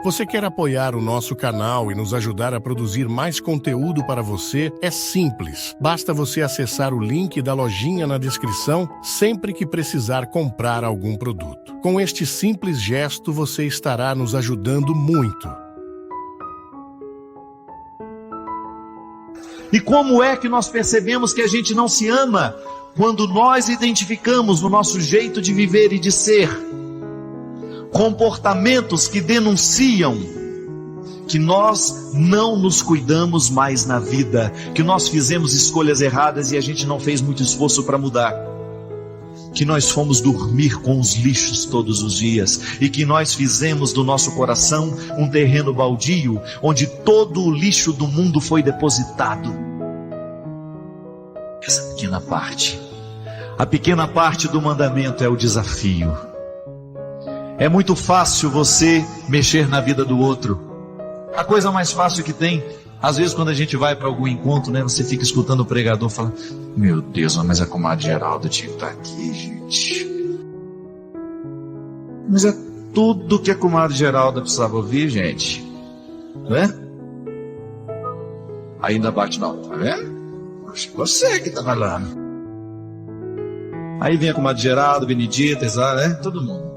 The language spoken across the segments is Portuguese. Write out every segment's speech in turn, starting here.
Você quer apoiar o nosso canal e nos ajudar a produzir mais conteúdo para você? É simples. Basta você acessar o link da lojinha na descrição sempre que precisar comprar algum produto. Com este simples gesto, você estará nos ajudando muito. E como é que nós percebemos que a gente não se ama? Quando nós identificamos no nosso jeito de viver e de ser comportamentos que denunciam que nós não nos cuidamos mais na vida, que nós fizemos escolhas erradas e a gente não fez muito esforço para mudar, que nós fomos dormir com os lixos todos os dias e que nós fizemos do nosso coração um terreno baldio onde todo o lixo do mundo foi depositado. Essa pequena parte, a pequena parte do mandamento é o desafio. É muito fácil você mexer na vida do outro. A coisa mais fácil que tem, às vezes quando a gente vai para algum encontro, né, você fica escutando o pregador falar: meu Deus, mas a comadre Geralda tinha que estar aqui, gente. Mas é tudo que a comadre Geralda precisava ouvir, gente. Não é? Ainda bate na outra, tá vendo? Acho que você que está falando. Aí vem a comadre Geralda, Benedita, né? Todo mundo.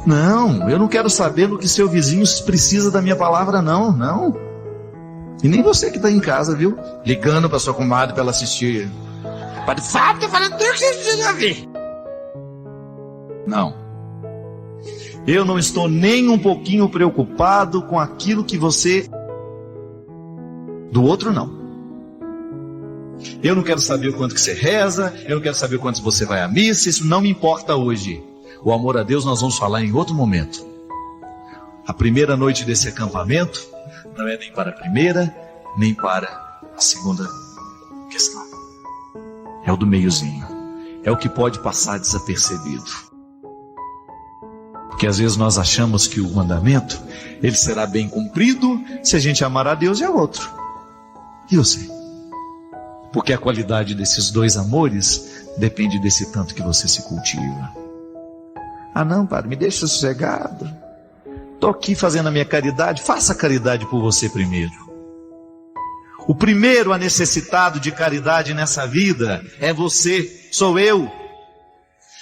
Não, eu não quero saber do que seu vizinho precisa da minha palavra, não. E nem você que está em casa, viu? Ligando para sua comadre para ela assistir. Padre Fábio está falando tudo que você precisa ver. Não. Eu não estou nem um pouquinho preocupado com aquilo que você... do outro, não. Eu não quero saber o quanto que você reza, eu não quero saber o quanto você vai à missa, isso não me importa hoje. O amor a Deus nós vamos falar em outro momento. A primeira noite desse acampamento não é nem para a primeira, nem para a segunda questão. É o do meiozinho. É o que pode passar desapercebido. Porque às vezes nós achamos que o mandamento, ele será bem cumprido se a gente amar a Deus e a outro. E você? Porque a qualidade desses dois amores depende desse tanto que você se cultiva. Ah não, padre, me deixa sossegado. Estou aqui fazendo a minha caridade. Faça a caridade por você primeiro. O primeiro a necessitado de caridade nessa vida é você, sou eu.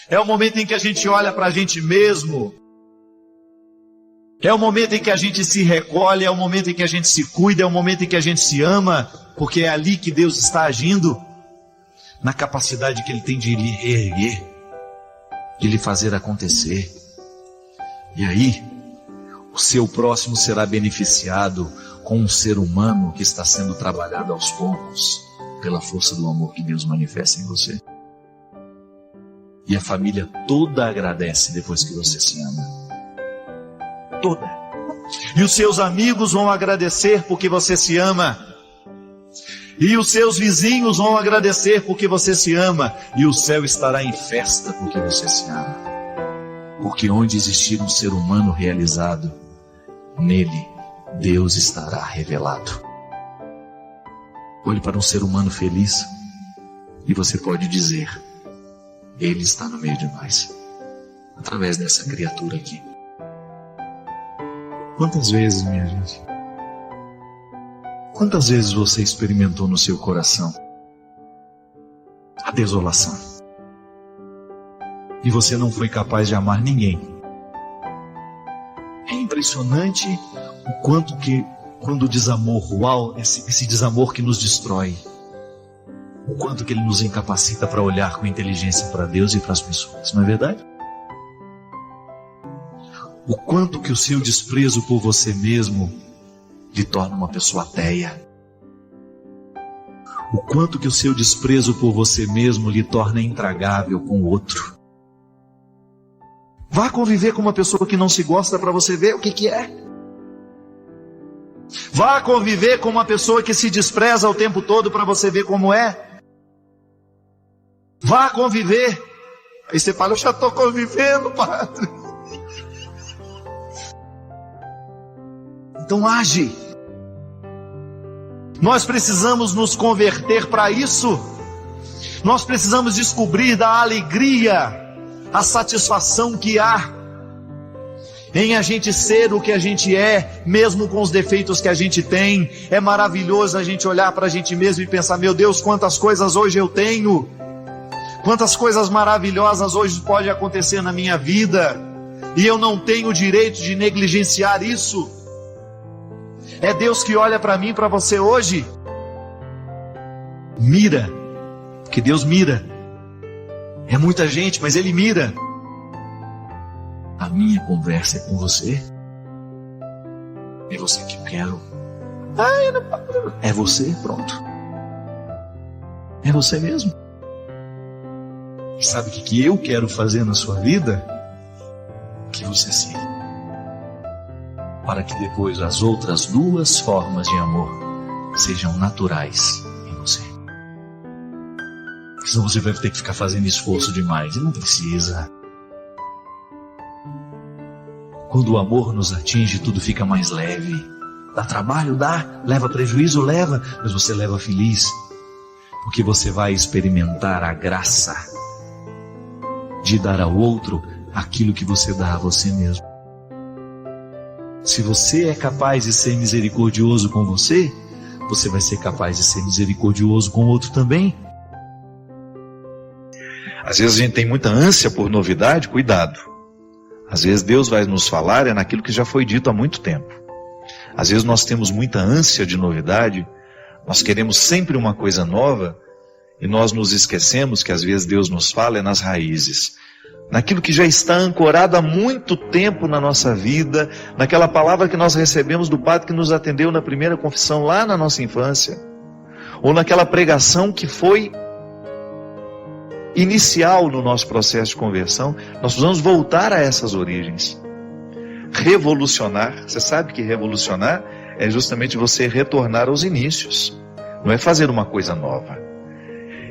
É o momento em que a gente olha para a gente mesmo. É o momento em que a gente se recolhe, é o momento em que a gente se cuida, é o momento em que a gente se ama, porque é ali que Deus está agindo, na capacidade que Ele tem de lhe reerguer, de lhe fazer acontecer. E aí, o seu próximo será beneficiado com um ser humano que está sendo trabalhado aos poucos, pela força do amor que Deus manifesta em você. E a família toda agradece depois que você se ama. Toda. E os seus amigos vão agradecer porque você se ama. E os seus vizinhos vão agradecer porque você se ama. E o céu estará em festa porque você se ama. Porque onde existir um ser humano realizado, nele Deus estará revelado. Olhe para um ser humano feliz e você pode dizer: Ele está no meio de nós, através dessa criatura aqui. Quantas vezes, minha gente? Quantas vezes você experimentou no seu coração a desolação? E você não foi capaz de amar ninguém. É impressionante o quanto que, quando o desamor, esse desamor que nos destrói, o quanto que ele nos incapacita para olhar com inteligência para Deus e para as pessoas, não é verdade? O quanto que o seu desprezo por você mesmo lhe torna uma pessoa ateia. O quanto que o seu desprezo por você mesmo lhe torna intragável com o outro. Vá conviver com uma pessoa que não se gosta para você ver o que é. Vá conviver com uma pessoa que se despreza o tempo todo para você ver como é. Vá conviver. Aí você fala: eu já estou convivendo, padre. Então age. Nós precisamos nos converter para isso. Nós precisamos descobrir da alegria, a satisfação que há em a gente ser o que a gente é, mesmo com os defeitos que a gente tem. É maravilhoso a gente olhar para a gente mesmo e pensar: meu Deus, quantas coisas hoje eu tenho, quantas coisas maravilhosas hoje pode acontecer na minha vida, e eu não tenho o direito de negligenciar isso. É Deus que olha para mim e para você hoje. Mira, porque Deus mira. É muita gente, mas Ele mira. A minha conversa é com você. É você que eu quero. É você, pronto. É você mesmo. Sabe o que eu quero fazer na sua vida? Que você siga, para que depois as outras duas formas de amor sejam naturais em você. Senão você vai ter que ficar fazendo esforço demais, e não precisa. Quando o amor nos atinge, tudo fica mais leve. Dá trabalho? Dá. Leva prejuízo? Leva. Mas você leva feliz, porque você vai experimentar a graça de dar ao outro aquilo que você dá a você mesmo. Se você é capaz de ser misericordioso com você, você vai ser capaz de ser misericordioso com o outro também. Às vezes a gente tem muita ânsia por novidade, cuidado. Às vezes Deus vai nos falar naquilo que já foi dito há muito tempo. Às vezes nós temos muita ânsia de novidade, nós queremos sempre uma coisa nova, e nós nos esquecemos que às vezes Deus nos fala nas raízes, naquilo que já está ancorado há muito tempo na nossa vida, naquela palavra que nós recebemos do Padre que nos atendeu na primeira confissão lá na nossa infância, ou naquela pregação que foi inicial no nosso processo de conversão. Nós precisamos voltar a essas origens. Revolucionar, você sabe que revolucionar é justamente você retornar aos inícios, não é fazer uma coisa nova,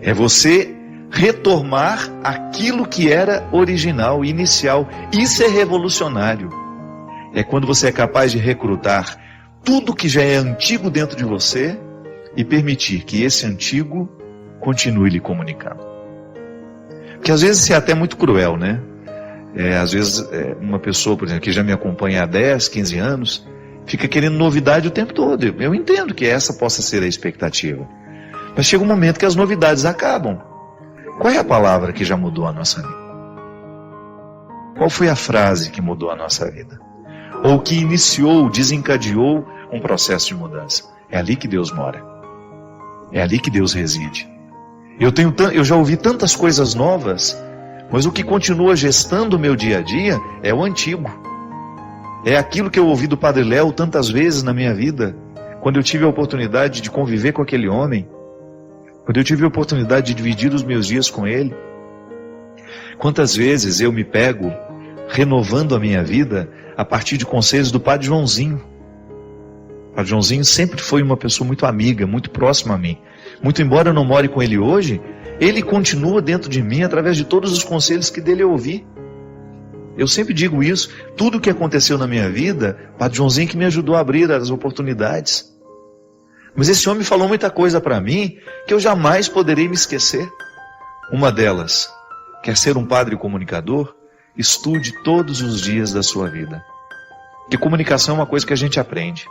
é você retomar aquilo que era original, inicial. Isso é revolucionário. É quando você é capaz de recrutar tudo que já é antigo dentro de você e permitir que esse antigo continue lhe comunicando. Porque às vezes isso é até muito cruel, né? Às vezes uma pessoa, por exemplo, que já me acompanha há 10, 15 anos, fica querendo novidade o tempo todo. Eu entendo que essa possa ser a expectativa. Mas chega um momento que as novidades acabam. Qual é a palavra que já mudou a nossa vida? Qual foi a frase que mudou a nossa vida? Ou que iniciou, desencadeou um processo de mudança? É ali que Deus mora. É ali que Deus reside. Eu já ouvi tantas coisas novas, mas o que continua gestando o meu dia a dia é o antigo. É aquilo que eu ouvi do Padre Léo tantas vezes na minha vida, quando eu tive a oportunidade de conviver com aquele homem, quando eu tive a oportunidade de dividir os meus dias com ele. Quantas vezes eu me pego renovando a minha vida a partir de conselhos do Padre Joãozinho. O Padre Joãozinho sempre foi uma pessoa muito amiga, muito próxima a mim. Muito embora eu não more com ele hoje, ele continua dentro de mim através de todos os conselhos que dele eu ouvi. Eu sempre digo isso, tudo o que aconteceu na minha vida, Padre Joãozinho que me ajudou a abrir as oportunidades. Mas esse homem falou muita coisa para mim que eu jamais poderei me esquecer. Uma delas: quer ser um padre comunicador? Estude todos os dias da sua vida. Porque comunicação é uma coisa que a gente aprende.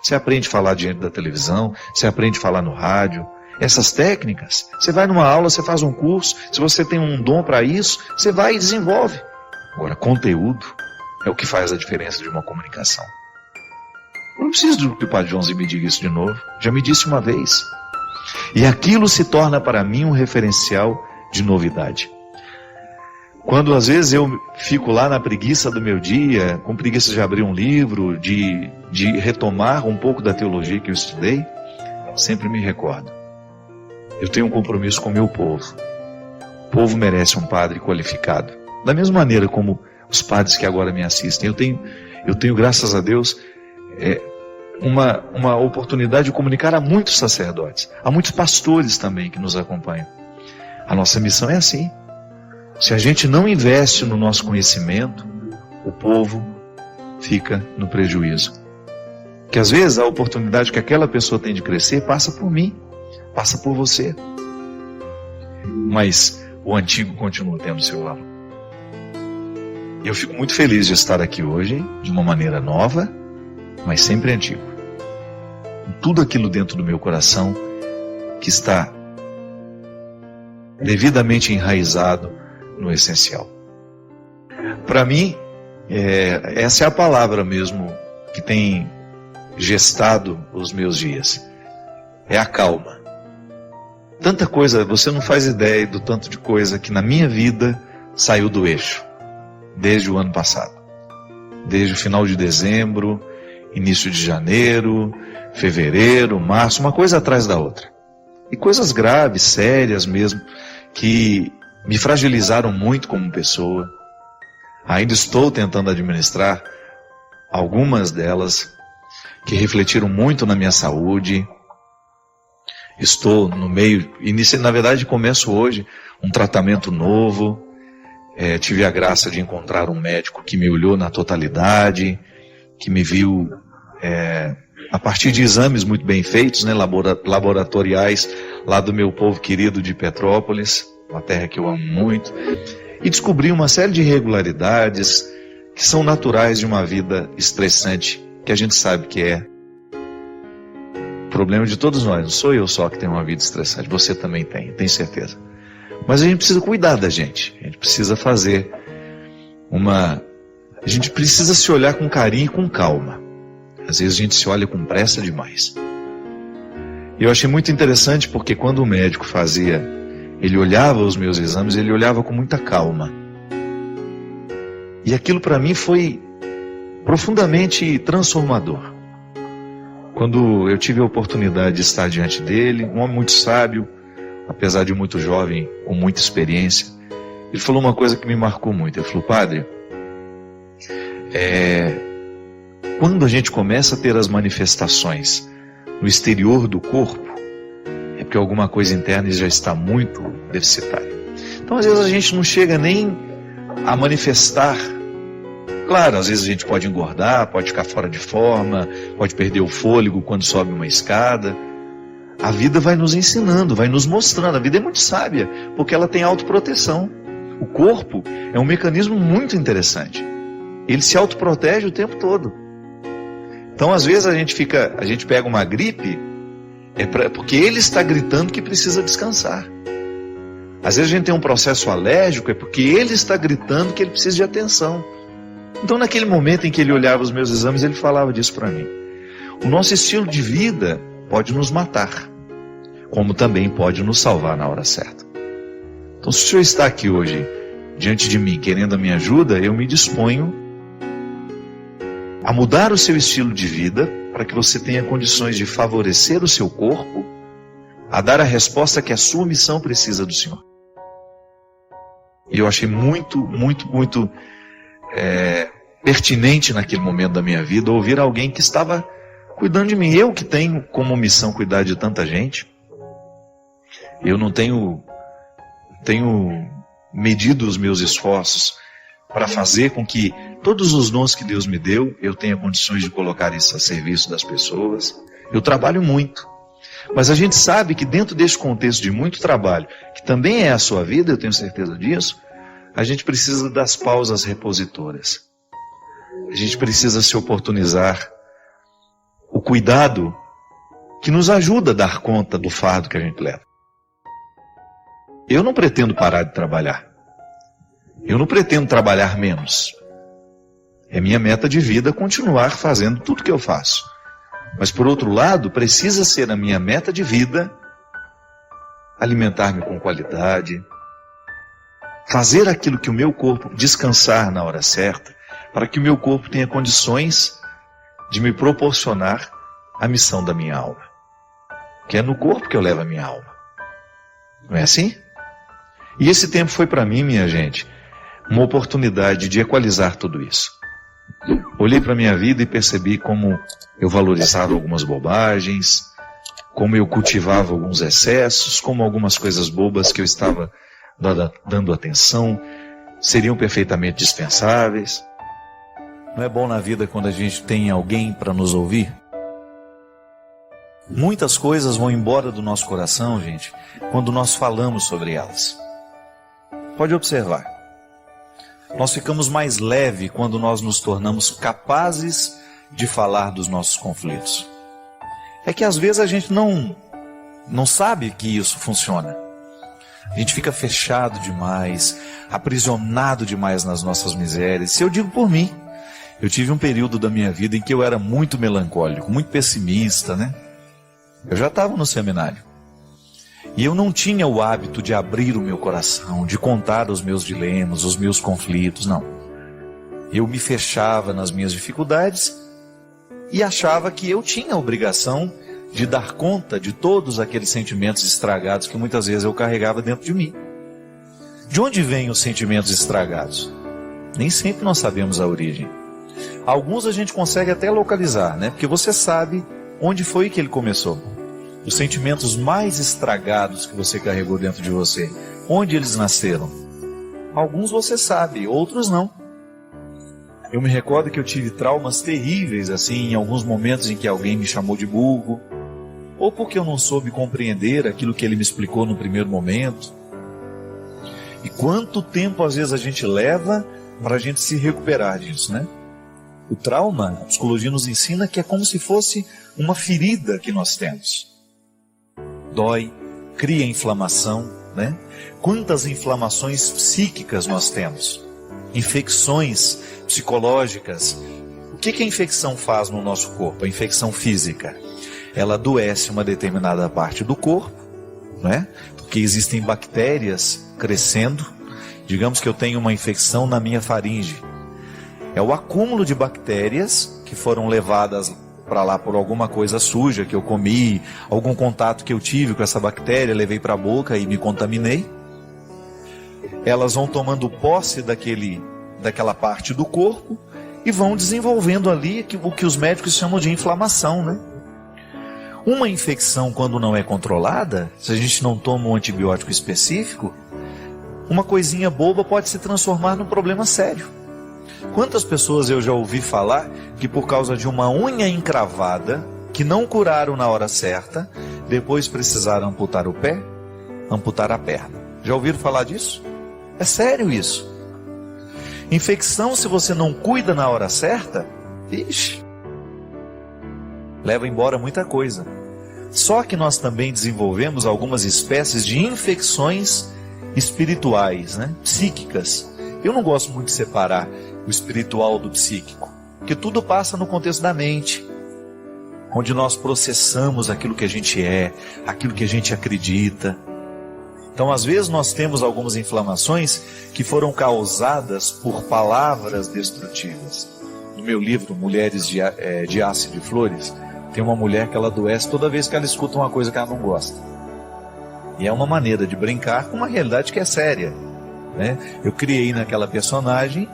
Você aprende a falar diante da televisão, você aprende a falar no rádio. Essas técnicas, você vai numa aula, você faz um curso, se você tem um dom para isso, você vai e desenvolve. Agora, conteúdo é o que faz a diferença de uma comunicação. Eu não preciso que o Padre Joãozinho me diga isso de novo, já me disse uma vez. E aquilo se torna para mim um referencial de novidade. Quando às vezes eu fico lá na preguiça do meu dia, com preguiça de abrir um livro, de retomar um pouco da teologia que eu estudei, sempre me recordo. Eu tenho um compromisso com o meu povo. O povo merece um padre qualificado. Da mesma maneira como os padres que agora me assistem. Eu tenho, graças a Deus, uma oportunidade de comunicar a muitos sacerdotes, a muitos pastores também que nos acompanham. A nossa missão é assim. Se a gente não investe no nosso conhecimento, o povo fica no prejuízo. Que às vezes a oportunidade que aquela pessoa tem de crescer passa por mim, passa por você. Mas o antigo continua tendo seu valor. Eu fico muito feliz de estar aqui hoje, de uma maneira nova, mas sempre antigo. Com tudo aquilo dentro do meu coração que está devidamente enraizado no essencial. Para mim, essa é a palavra mesmo que tem gestado os meus dias. É a calma. Tanta coisa, você não faz ideia do tanto de coisa que na minha vida saiu do eixo, desde o ano passado. Desde o final de dezembro, início de janeiro, fevereiro, março, uma coisa atrás da outra. E coisas graves, sérias mesmo, que me fragilizaram muito como pessoa. Ainda estou tentando administrar algumas delas, que refletiram muito na minha saúde. Estou no meio, na verdade começo hoje um tratamento novo. Tive a graça de encontrar um médico que me olhou na totalidade, que me viu a partir de exames muito bem feitos, né, laboratoriais, lá do meu povo querido de Petrópolis, uma terra que eu amo muito, e descobri uma série de irregularidades que são naturais de uma vida estressante, que a gente sabe que é problema de todos nós. Não sou eu só que tenho uma vida estressante, você também tem, tenho certeza. Mas a gente precisa cuidar da gente, a gente precisa fazer a gente precisa se olhar com carinho e com calma. Às vezes a gente se olha com pressa demais. E eu achei muito interessante porque quando o médico ele olhava os meus exames, ele olhava com muita calma. E aquilo para mim foi profundamente transformador. Quando eu tive a oportunidade de estar diante dele, um homem muito sábio, apesar de muito jovem, com muita experiência, ele falou uma coisa que me marcou muito. Ele falou: padre, quando a gente começa a ter as manifestações no exterior do corpo, é porque alguma coisa interna já está muito deficitária. Então às vezes a gente não chega nem a manifestar. Claro, às vezes a gente pode engordar, pode ficar fora de forma, pode perder o fôlego quando sobe uma escada. A vida vai nos ensinando, vai nos mostrando. A vida é muito sábia, porque ela tem autoproteção. O corpo é um mecanismo muito interessante. Ele se autoprotege o tempo todo. Então, às vezes, a gente pega uma gripe, porque ele está gritando que precisa descansar. Às vezes a gente tem um processo alérgico, é porque ele está gritando que ele precisa de atenção. Então, naquele momento em que ele olhava os meus exames, ele falava disso para mim. O nosso estilo de vida pode nos matar, como também pode nos salvar na hora certa. Então, se o senhor está aqui hoje, diante de mim, querendo a minha ajuda, eu me disponho a mudar o seu estilo de vida, para que você tenha condições de favorecer o seu corpo, a dar a resposta que a sua missão precisa do Senhor. E eu achei muito pertinente naquele momento da minha vida ouvir alguém que estava cuidando de mim. Eu que tenho como missão cuidar de tanta gente, eu não tenho medido os meus esforços para fazer com que todos os dons que Deus me deu, eu tenha condições de colocar isso a serviço das pessoas. Eu trabalho muito. Mas a gente sabe que dentro desse contexto de muito trabalho, que também é a sua vida, eu tenho certeza disso, a gente precisa das pausas repositoras. A gente precisa se oportunizar o cuidado que nos ajuda a dar conta do fardo que a gente leva. Eu não pretendo parar de trabalhar. Eu não pretendo trabalhar menos. É minha meta de vida continuar fazendo tudo que eu faço. Mas, por outro lado, precisa ser a minha meta de vida alimentar-me com qualidade, fazer aquilo que o meu corpo, descansar na hora certa, para que o meu corpo tenha condições de me proporcionar a missão da minha alma. Que é no corpo que eu levo a minha alma. Não é assim? E esse tempo foi para mim, minha gente, uma oportunidade de equalizar tudo isso. Olhei para a minha vida e percebi como eu valorizava algumas bobagens, como eu cultivava alguns excessos, como algumas coisas bobas que eu estava dando atenção seriam perfeitamente dispensáveis. Não é bom na vida quando a gente tem alguém para nos ouvir? Muitas coisas vão embora do nosso coração, gente, quando nós falamos sobre elas. Pode observar. Nós ficamos mais leve quando nós nos tornamos capazes de falar dos nossos conflitos. É que às vezes a gente não sabe que isso funciona. A gente fica fechado demais, aprisionado demais nas nossas misérias. Se eu digo por mim, eu tive um período da minha vida em que eu era muito melancólico, muito pessimista, né? Eu já estava no seminário. E eu não tinha o hábito de abrir o meu coração, de contar os meus dilemas, os meus conflitos, não. Eu me fechava nas minhas dificuldades e achava que eu tinha a obrigação de dar conta de todos aqueles sentimentos estragados que muitas vezes eu carregava dentro de mim. De onde vêm os sentimentos estragados? Nem sempre nós sabemos a origem. Alguns a gente consegue até localizar, né? Porque você sabe onde foi que ele começou. Os sentimentos mais estragados que você carregou dentro de você, onde eles nasceram? Alguns você sabe, outros não. Eu me recordo que eu tive traumas terríveis, assim, em alguns momentos em que alguém me chamou de burro, ou porque eu não soube compreender aquilo que ele me explicou no primeiro momento. E quanto tempo às vezes a gente leva para a gente se recuperar disso, né? O trauma, a psicologia nos ensina que é como se fosse uma ferida que nós temos. Dói, cria inflamação, né? Quantas inflamações psíquicas nós temos? Infecções psicológicas. O que a infecção faz no nosso corpo? A infecção física. Ela adoece uma determinada parte do corpo, né? Porque existem bactérias crescendo. Digamos que eu tenho uma infecção na minha faringe. É o acúmulo de bactérias que foram levadas para lá por alguma coisa suja que eu comi, algum contato que eu tive com essa bactéria, levei para a boca e me contaminei. Elas vão tomando posse daquela parte do corpo e vão desenvolvendo ali o que os médicos chamam de inflamação, né? Uma infecção, quando não é controlada, se a gente não toma um antibiótico específico, uma coisinha boba pode se transformar num problema sério. Quantas pessoas eu já ouvi falar que por causa de uma unha encravada, que não curaram na hora certa, depois precisaram amputar o pé, amputar a perna. Já ouviram falar disso? É sério isso. Infecção, se você não cuida na hora certa, ixi, leva embora muita coisa. Só que nós também desenvolvemos algumas espécies de infecções espirituais, né? Psíquicas. Eu não gosto muito de separar o espiritual do psíquico, porque tudo passa no contexto da mente, onde nós processamos aquilo que a gente é, aquilo que a gente acredita. Então, às vezes, nós temos algumas inflamações que foram causadas por palavras destrutivas. No meu livro, Mulheres de Ácido e Flores, tem uma mulher que ela adoece toda vez que ela escuta uma coisa que ela não gosta. E é uma maneira de brincar com uma realidade que é séria, né? Eu criei naquela personagem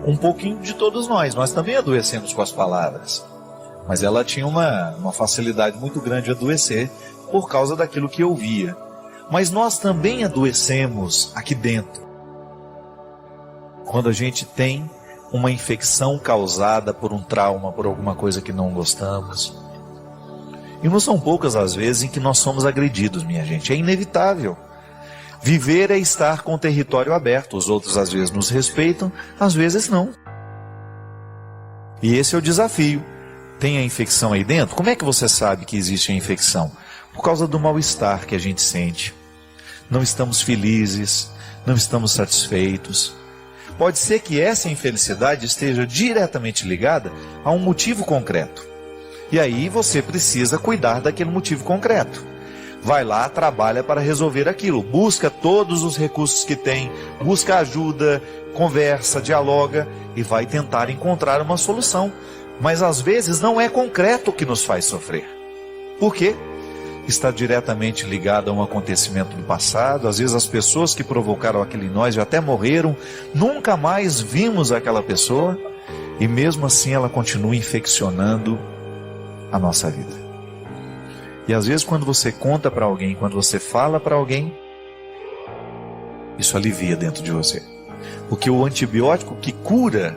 um pouquinho de todos nós também adoecemos com as palavras. Mas ela tinha uma facilidade muito grande de adoecer por causa daquilo que eu via. Mas nós também adoecemos aqui dentro, quando a gente tem uma infecção causada por um trauma, por alguma coisa que não gostamos. E não são poucas as vezes em que nós somos agredidos, minha gente. É inevitável. Viver é estar com o território aberto. Os outros às vezes nos respeitam, às vezes não. E esse é o desafio. Tem a infecção aí dentro? Como é que você sabe que existe a infecção? Por causa do mal-estar que a gente sente. Não estamos felizes, não estamos satisfeitos. Pode ser que essa infelicidade esteja diretamente ligada a um motivo concreto. E aí você precisa cuidar daquele motivo concreto. Vai lá, trabalha para resolver aquilo. Busca todos os recursos que tem, busca ajuda, conversa, dialoga e vai tentar encontrar uma solução. Mas às vezes não é concreto o que nos faz sofrer. Por quê? Está diretamente ligado a um acontecimento do passado. Às vezes as pessoas que provocaram aquilo em nós já até morreram, nunca mais vimos aquela pessoa e mesmo assim ela continua infeccionando a nossa vida. E às vezes quando você conta para alguém, quando você fala para alguém, isso alivia dentro de você. Porque o antibiótico que cura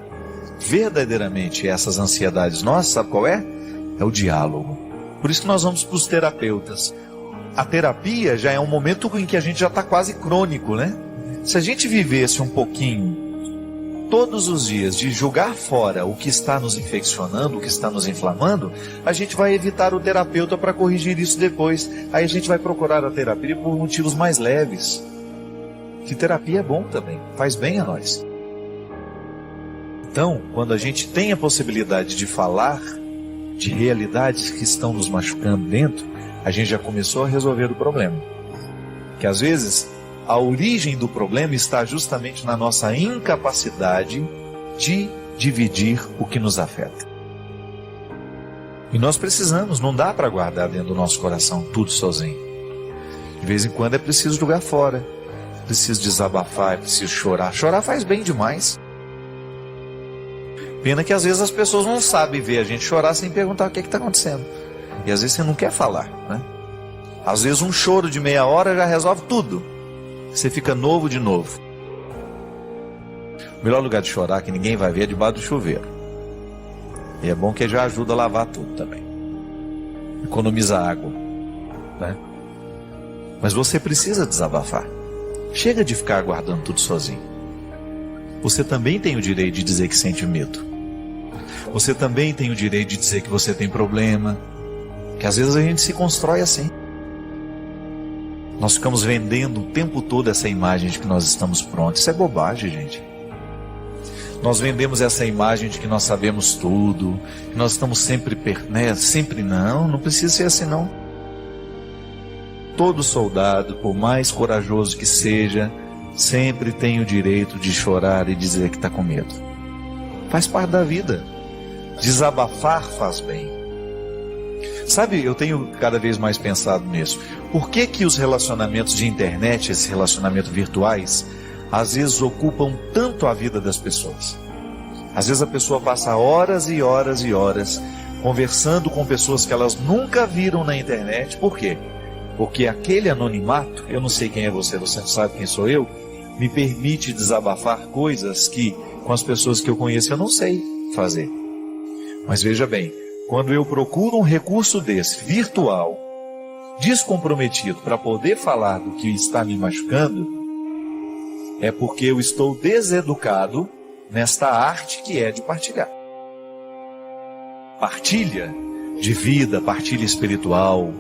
verdadeiramente essas ansiedades nossas, sabe qual é? É o diálogo. Por isso que nós vamos para os terapeutas. A terapia já é um momento em que a gente já está quase crônico, né? Se a gente vivesse um pouquinho todos os dias de jogar fora o que está nos infeccionando, o que está nos inflamando, a gente vai evitar o terapeuta para corrigir isso depois. Aí a gente vai procurar a terapia por motivos mais leves. Que terapia é bom também, faz bem a nós. Então, quando a gente tem a possibilidade de falar de realidades que estão nos machucando dentro, a gente já começou a resolver o problema. Que às vezes a origem do problema está justamente na nossa incapacidade de dividir o que nos afeta. E nós precisamos, não dá para guardar dentro do nosso coração tudo sozinho. De vez em quando é preciso jogar fora, é preciso desabafar, é preciso chorar. Chorar faz bem demais. Pena que às vezes as pessoas não sabem ver a gente chorar sem perguntar o que está acontecendo. E às vezes você não quer falar, né? Às vezes um choro de meia hora já resolve tudo. Você fica novo de novo. O melhor lugar de chorar que ninguém vai ver é debaixo do chuveiro. E é bom que já ajuda a lavar tudo também. Economiza água, né? Mas você precisa desabafar. Chega de ficar aguardando tudo sozinho. Você também tem o direito de dizer que sente medo. Você também tem o direito de dizer que você tem problema. Que às vezes a gente se constrói assim. Nós ficamos vendendo o tempo todo essa imagem de que nós estamos prontos. Isso é bobagem, gente. Nós vendemos essa imagem de que nós sabemos tudo, que nós estamos sempre, sempre não precisa ser assim não. Todo soldado, por mais corajoso que seja, sempre tem o direito de chorar e dizer que está com medo. Faz parte da vida. Desabafar faz bem. Sabe, eu tenho cada vez mais pensado nisso. Por que que os relacionamentos de internet, esses relacionamentos virtuais, às vezes ocupam tanto a vida das pessoas? Às vezes a pessoa passa horas e horas e horas conversando com pessoas que elas nunca viram na internet. Por quê? Porque aquele anonimato, eu não sei quem é você não sabe quem sou eu, me permite desabafar coisas que com as pessoas que eu conheço eu não sei fazer. Mas veja bem, quando eu procuro um recurso desse, virtual, descomprometido, para poder falar do que está me machucando, é porque eu estou deseducado nesta arte que é de partilhar. Partilha de vida, partilha espiritual,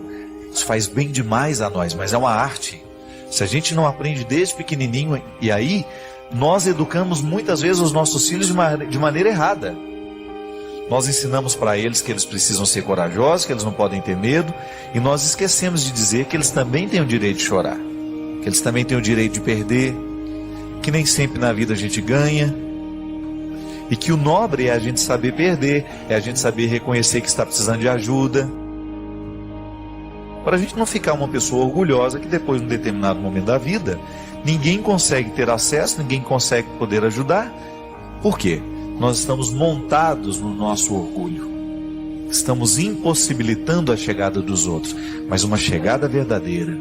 isso faz bem demais a nós, mas é uma arte. Se a gente não aprende desde pequenininho, e aí nós educamos muitas vezes os nossos filhos de maneira errada. Nós ensinamos para eles que eles precisam ser corajosos, que eles não podem ter medo, e nós esquecemos de dizer que eles também têm o direito de chorar, que eles também têm o direito de perder, que nem sempre na vida a gente ganha, e que o nobre é a gente saber perder, é a gente saber reconhecer que está precisando de ajuda, para a gente não ficar uma pessoa orgulhosa que depois, num determinado momento da vida, ninguém consegue ter acesso, ninguém consegue poder ajudar. Por quê? Nós estamos montados no nosso orgulho. Estamos impossibilitando a chegada dos outros. Mas uma chegada verdadeira.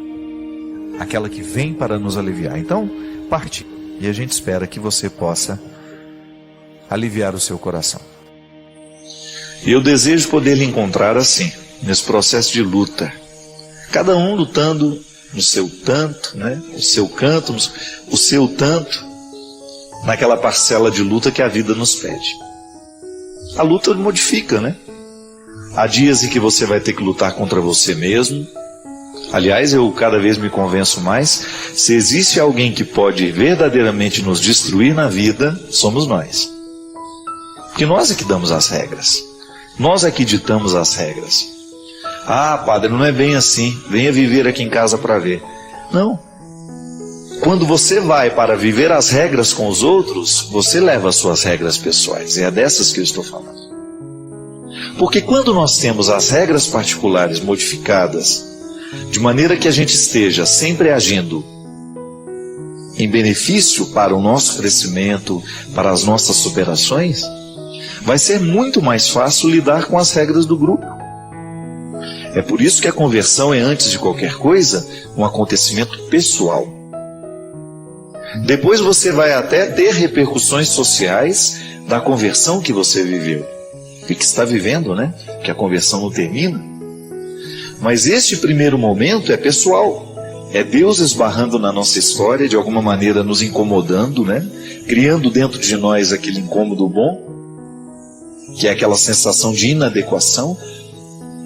Aquela que vem para nos aliviar. Então, parte. E a gente espera que você possa aliviar o seu coração. E eu desejo poder lhe encontrar assim, nesse processo de luta. Cada um lutando no seu tanto, né? O seu canto, o seu tanto. Naquela parcela de luta que a vida nos pede. A luta modifica, né? Há dias em que você vai ter que lutar contra você mesmo. Aliás, eu cada vez me convenço mais, se existe alguém que pode verdadeiramente nos destruir na vida, somos nós. Porque nós é que damos as regras. Nós é que ditamos as regras. Ah, padre, não é bem assim. Venha viver aqui em casa para ver. Não. Quando você vai para viver as regras com os outros, você leva as suas regras pessoais. É dessas que eu estou falando. Porque quando nós temos as regras particulares modificadas, de maneira que a gente esteja sempre agindo em benefício para o nosso crescimento, para as nossas superações, vai ser muito mais fácil lidar com as regras do grupo. É por isso que a conversão é, antes de qualquer coisa, um acontecimento pessoal. Depois você vai até ter repercussões sociais da conversão que você viveu e que está vivendo, né? Que a conversão não termina. Mas este primeiro momento é pessoal, É Deus esbarrando na nossa história, de alguma maneira nos incomodando, né? Criando dentro de nós aquele incômodo bom, que é aquela sensação de inadequação,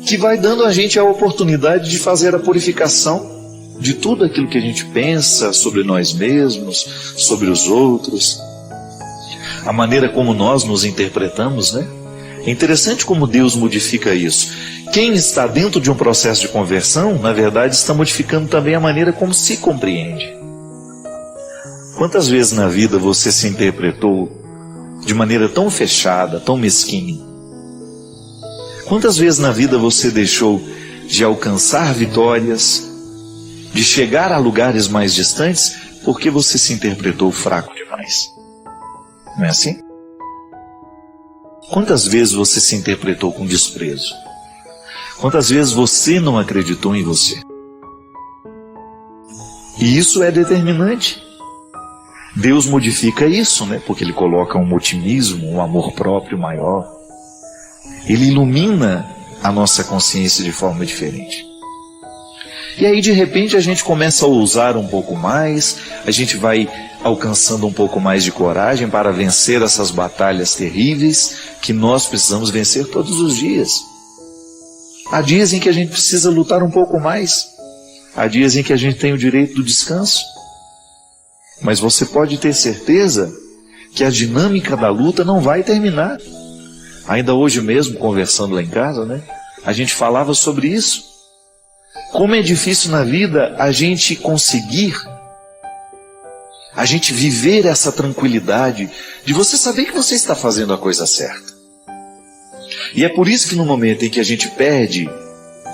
que vai dando a gente a oportunidade de fazer a purificação de tudo aquilo que a gente pensa sobre nós mesmos, sobre os outros, a maneira como nós nos interpretamos, né? É interessante como Deus modifica isso. Quem está dentro de um processo de conversão, na verdade, está modificando também a maneira como se compreende. Quantas vezes na vida você se interpretou de maneira tão fechada, tão mesquinha? Quantas vezes na vida você deixou de alcançar vitórias, de chegar a lugares mais distantes, porque você se interpretou fraco demais? Não é assim? Quantas vezes você se interpretou com desprezo? Quantas vezes você não acreditou em você? E isso é determinante. Deus modifica isso, né? Porque Ele coloca um otimismo, um amor próprio maior. Ele ilumina a nossa consciência de forma diferente. E aí, de repente, a gente começa a ousar um pouco mais, a gente vai alcançando um pouco mais de coragem para vencer essas batalhas terríveis que nós precisamos vencer todos os dias. Há dias em que a gente precisa lutar um pouco mais. Há dias em que a gente tem o direito do descanso. Mas você pode ter certeza que a dinâmica da luta não vai terminar. Ainda hoje mesmo, conversando lá em casa, né, a gente falava sobre isso. Como é difícil na vida a gente conseguir, a gente viver essa tranquilidade de você saber que você está fazendo a coisa certa. E é por isso que no momento em que a gente perde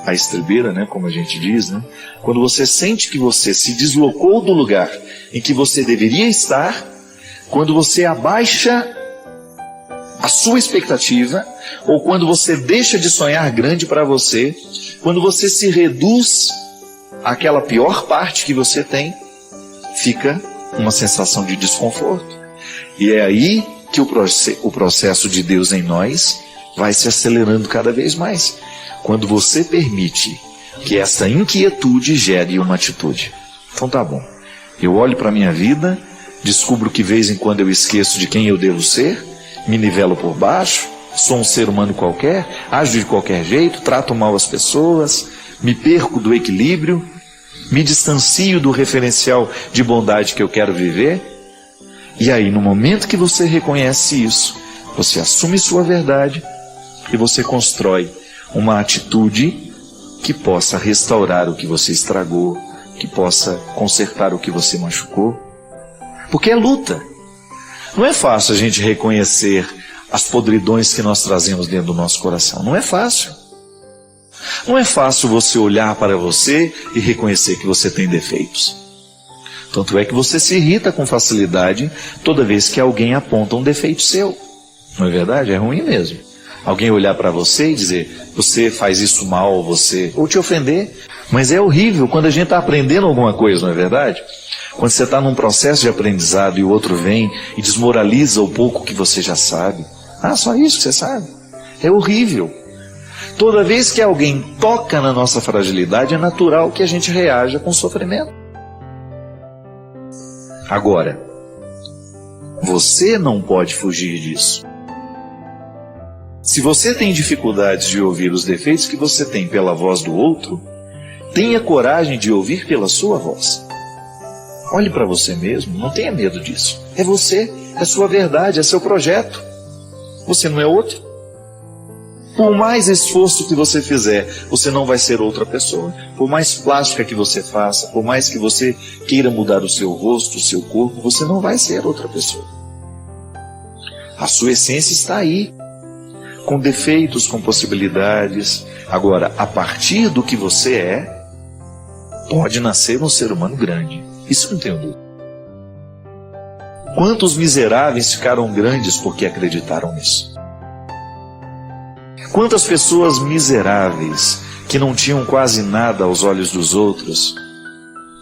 a estribeira, né, como a gente diz, né, quando você sente que você se deslocou do lugar em que você deveria estar, quando você abaixa a sua expectativa, ou quando você deixa de sonhar grande para você, quando você se reduz àquela pior parte que você tem, fica uma sensação de desconforto. E é aí que o processo de Deus em nós vai se acelerando cada vez mais. Quando você permite que essa inquietude gere uma atitude. Então tá bom. Eu olho para a minha vida, descubro que de vez em quando eu esqueço de quem eu devo ser, me nivelo por baixo, sou um ser humano qualquer, ajo de qualquer jeito, trato mal as pessoas, me perco do equilíbrio, me distancio do referencial de bondade que eu quero viver. E aí, no momento que você reconhece isso, você assume sua verdade e você constrói uma atitude que possa restaurar o que você estragou, que possa consertar o que você machucou. Porque é luta. Não é fácil a gente reconhecer as podridões que nós trazemos dentro do nosso coração. Não é fácil. Não é fácil você olhar para você e reconhecer que você tem defeitos. Tanto é que você se irrita com facilidade toda vez que alguém aponta um defeito seu. Não é verdade? É ruim mesmo. Alguém olhar para você e dizer, você faz isso mal, ou te ofender. Mas é horrível quando a gente está aprendendo alguma coisa, não é verdade? Quando você está num processo de aprendizado e o outro vem e desmoraliza o pouco que você já sabe. Ah, só isso que você sabe? É horrível. Toda vez que alguém toca na nossa fragilidade, é natural que a gente reaja com sofrimento. Agora, você não pode fugir disso. Se você tem dificuldades de ouvir os defeitos que você tem pela voz do outro, tenha coragem de ouvir pela sua voz. Olhe para você mesmo, não tenha medo disso. É você, é sua verdade, é seu projeto. Você não é outro. Por mais esforço que você fizer, você não vai ser outra pessoa. Por mais plástica que você faça, por mais que você queira mudar o seu rosto, o seu corpo, você não vai ser outra pessoa. A sua essência está aí, com defeitos, com possibilidades. Agora, a partir do que você é, pode nascer um ser humano grande. Isso não tenho dúvida. Quantos miseráveis ficaram grandes porque acreditaram nisso? Quantas pessoas miseráveis que não tinham quase nada aos olhos dos outros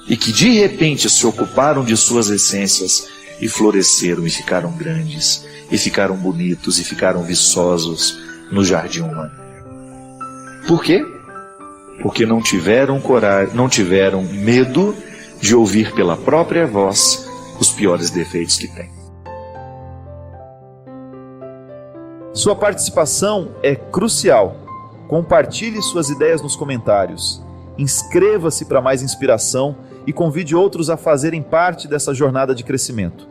e que de repente se ocuparam de suas essências e floresceram e ficaram grandes, e ficaram bonitos e ficaram viçosos no jardim humano. Por quê? porque não tiveram coragem, não tiveram medo de ouvir pela própria voz os piores defeitos que têm. Sua participação é crucial. Compartilhe suas ideias nos comentários. Inscreva-se para mais inspiração e convide outros a fazerem parte dessa jornada de crescimento.